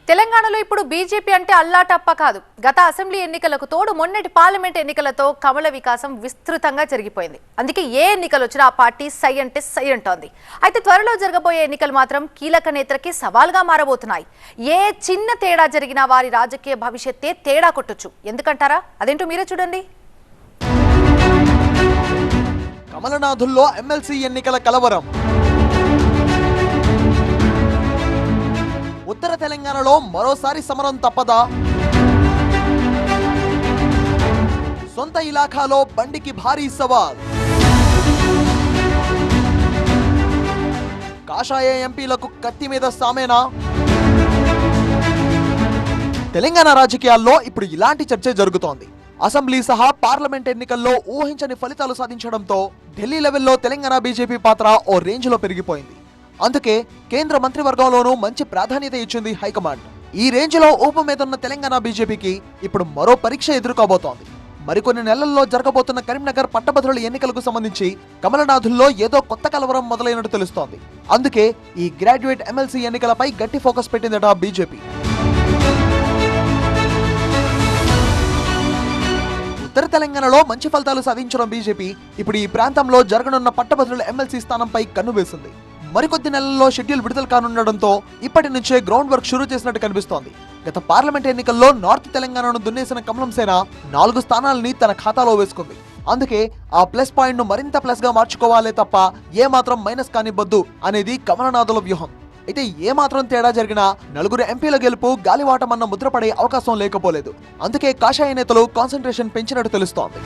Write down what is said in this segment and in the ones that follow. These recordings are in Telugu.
తెలంగాణలో ఇప్పుడు బీజేపీ అంటే అల్లాటప్ప కాదు. గత అసెంబ్లీ ఎన్నికలకు తోడు మొన్నటి పార్లమెంట్ ఎన్నికలతో కమల వికాసం విస్తృతంగా జరిగిపోయింది. అందుకే ఏ ఎన్నికలు వచ్చినా ఆ పార్టీ సై అంటే సై అంటోంది. అయితే త్వరలో జరగబోయే ఎన్నికలు మాత్రం కీలక నేతలకి సవాల్గా మారబోతున్నాయి. ఏ చిన్న తేడా జరిగినా వారి రాజకీయ భవిష్యత్తే తేడా కొట్టొచ్చు. ఎందుకంటారా? అదేంటో మీరే చూడండి. కమలనాథుల్లో ఎమ్మెల్సీ ఎన్నికల కలవరం. ఉత్తర తెలంగాణలో మరోసారి సమరం తప్పదా? సొంత ఇలాఖాలో బండికి భారీ సవాల్. కాషాయ ఎంపీలకు కత్తి మీద సామేనా? తెలంగాణ రాజకీయాల్లో ఇప్పుడు ఇలాంటి చర్చ జరుగుతోంది. అసెంబ్లీ సహా పార్లమెంట్ ఎన్నికల్లో ఊహించని ఫలితాలు సాధించడంతో ఢిల్లీ లెవెల్లో తెలంగాణ బీజేపీ పాత్ర ఓ రేంజ్లో పెరిగిపోయింది. అందుకే కేంద్ర మంత్రివర్గంలోనూ మంచి ప్రాధాన్యత ఇచ్చింది హైకమాండ్. ఈ రేంజ్లో ఊపమీదున్న తెలంగాణ బీజేపీకి ఇప్పుడు మరో పరీక్ష ఎదుర్కోబోతోంది. మరికొన్ని నెలల్లో జరగబోతున్న కరీంనగర్ పట్టభద్రుల ఎన్నికలకు సంబంధించి కమలనాథుల్లో ఏదో కొత్త కలవరం మొదలైనట్టు తెలుస్తోంది. అందుకే ఈ గ్రాడ్యుయేట్ ఎమ్మెల్సీ ఎన్నికలపై గట్టి ఫోకస్ పెట్టిందట బీజేపీ. ఉత్తర తెలంగాణలో మంచి ఫలితాలు సాధించిన బీజేపీ ఇప్పుడు ఈ ప్రాంతంలో జరగనున్న పట్టభద్రుల ఎమ్మెల్సీ స్థానంపై కన్ను వేసింది. మరికొద్ది నెలల్లో షెడ్యూల్ విడుదల కానుండడంతో ఇప్పటి నుంచే గ్రౌండ్ వర్క్ షురూ చేసినట్టు కనిపిస్తోంది. గత పార్లమెంట్ ఎన్నికల్లో నార్త్ తెలంగాణను దున్నేసిన కమలం సేన 4 స్థానాలని తన ఖాతాలో వేసుకుంది. అందుకే ఆ ప్లస్ పాయింట్ ను మరింత ప్లస్ గా మార్చుకోవాలే తప్ప ఏమాత్రం మైనస్ కానివ్వద్దు అనేది కమలనాథుల వ్యూహం. అయితే ఏమాత్రం తేడా జరిగినా 4 ఎంపీల గెలుపు గాలివాటమన్న ముద్రపడే అవకాశం లేకపోలేదు. అందుకే కాషాయ నేతలు కాన్సంట్రేషన్ పెంచినట్టు తెలుస్తోంది.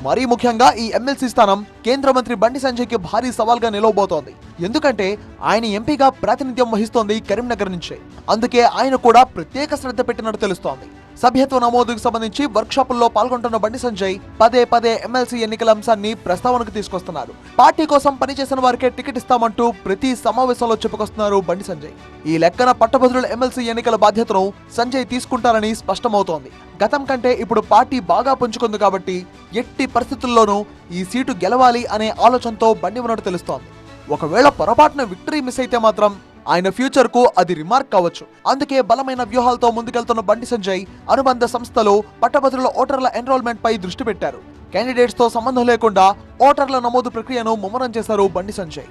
మరీ ముఖ్యంగా ఈ ఎమ్మెల్సీ స్థానం కేంద్ర మంత్రి బండి సంజయ్కి భారీ సవాల్గా నిలవబోతోంది. ఎందుకంటే ఆయన ఎంపీగా ప్రాతినిధ్యం వహిస్తోంది కరీంనగర్ నుంచే. అందుకే ఆయన కూడా ప్రత్యేక శ్రద్ధ పెట్టినట్టు తెలుస్తోంది. సభ్యత్వ నమోదుకు సంబంధించి వర్క్షాపుల్లో పాల్గొంటున్న బండి సంజయ్ పదే ఎమ్మెల్సీ ఎన్నికల అంశాన్ని ప్రస్తావనకు తీసుకొస్తున్నారు. పార్టీ కోసం పనిచేసిన వారికే టికెట్ ఇస్తామంటూ ప్రతి సమావేశంలో చెప్పుకొస్తున్నారు బండి సంజయ్. ఈ లెక్కన పట్టభద్రుల ఎమ్మెల్సీ ఎన్నికల బాధ్యతను సంజయ్ తీసుకుంటారని స్పష్టమవుతోంది. గతం కంటే ఇప్పుడు పార్టీ బాగా పుంజుకుంది కాబట్టి ఎట్టి పరిస్థితుల్లోనూ ఈ సీటు గెలవాలి అనే ఆలోచనతో బండి ఉన్నట్టు తెలుస్తోంది. ఒకవేళ పొరపాటున విక్టరీ మిస్ అయితే మాత్రం ఆయన ఫ్యూచర్ కు అది రిమార్క్ కావచ్చు. అందుకే బలమైన వ్యూహాలతో ముందుకెళ్తున్న బండి సంజయ్ అనుబంధ సంస్థలు పట్టభద్రుల ఓటర్ల ఎన్రోల్మెంట్ పై దృష్టి పెట్టారు. క్యాండిడేట్స్ తో సంబంధం లేకుండా ఓటర్ల నమోదు ప్రక్రియను ముమ్మరం చేశారు బండి సంజయ్.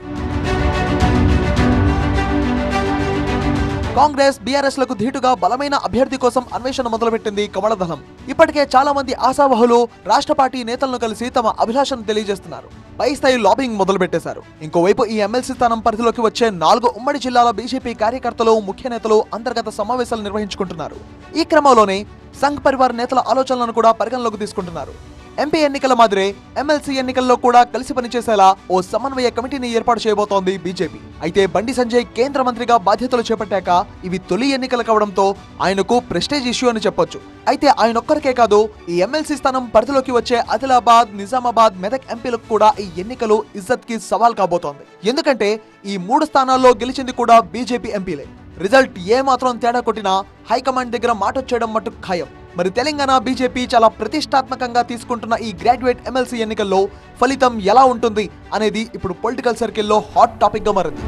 కాంగ్రెస్ బీఆర్ఎస్ లకు ధీటుగా బలమైన అభ్యర్థి కోసం అన్వేషణ మొదలుపెట్టింది కమలదళం. ఇప్పటికే చాలా మంది ఆశావహులు రాష్ట్ర పార్టీ నేతలను కలిసి తమ అభిలాషను తెలియజేస్తున్నారు. పై స్థాయి లాబింగ్ మొదలు పెట్టేశారు. ఇంకోవైపు ఈ ఎమ్మెల్సీ స్థానం పరిధిలోకి వచ్చే 4 ఉమ్మడి జిల్లాల బీజేపీ కార్యకర్తలు ముఖ్య నేతలు అంతర్గత సమావేశాలు నిర్వహించుకుంటున్నారు. ఈ క్రమంలోనే సంఘ్ పరివార్ నేతల ఆలోచనలను కూడా పరిగణలోకి తీసుకుంటున్నారు. ఎంపీ ఎన్నికల మాదిరే ఎమ్మెల్సీ ఎన్నికల్లో కూడా కలిసి పనిచేసేలా ఓ సమన్వయ కమిటీని ఏర్పాటు చేయబోతోంది బీజేపీ. అయితే బండి సంజయ్ కేంద్ర మంత్రిగా బాధ్యతలు చేపట్టాక ఇవి తొలి ఎన్నికలు కావడంతో ఆయనకు ప్రెస్టేజ్ ఇష్యూ అని చెప్పొచ్చు. అయితే ఆయనొక్కరికే కాదు, ఈ ఎమ్మెల్సీ స్థానం పరిధిలోకి వచ్చే ఆదిలాబాద్, నిజామాబాద్, మెదక్ ఎంపీలకు కూడా ఈ ఎన్నికలు ఇజ్జత్ కి సవాల్ కాబోతోంది. ఎందుకంటే ఈ 3 స్థానాల్లో గెలిచింది కూడా బీజేపీ ఎంపీలే. రిజల్ట్ ఏమాత్రం తేడా కొట్టినా హైకమాండ్ దగ్గర మాటొచ్చేయడం మట్టుకు ఖాయం. మరి తెలంగాణ బీజేపీ చాలా ప్రతిష్టాత్మకంగా తీసుకుంటున్న ఈ గ్రాడ్యుయేట్ ఎమ్మెల్సీ ఎన్నికల్లో ఫలితం ఎలా ఉంటుంది అనేది ఇప్పుడు పొలిటికల్ సర్కిల్లో హాట్ టాపిక్ గా మారింది.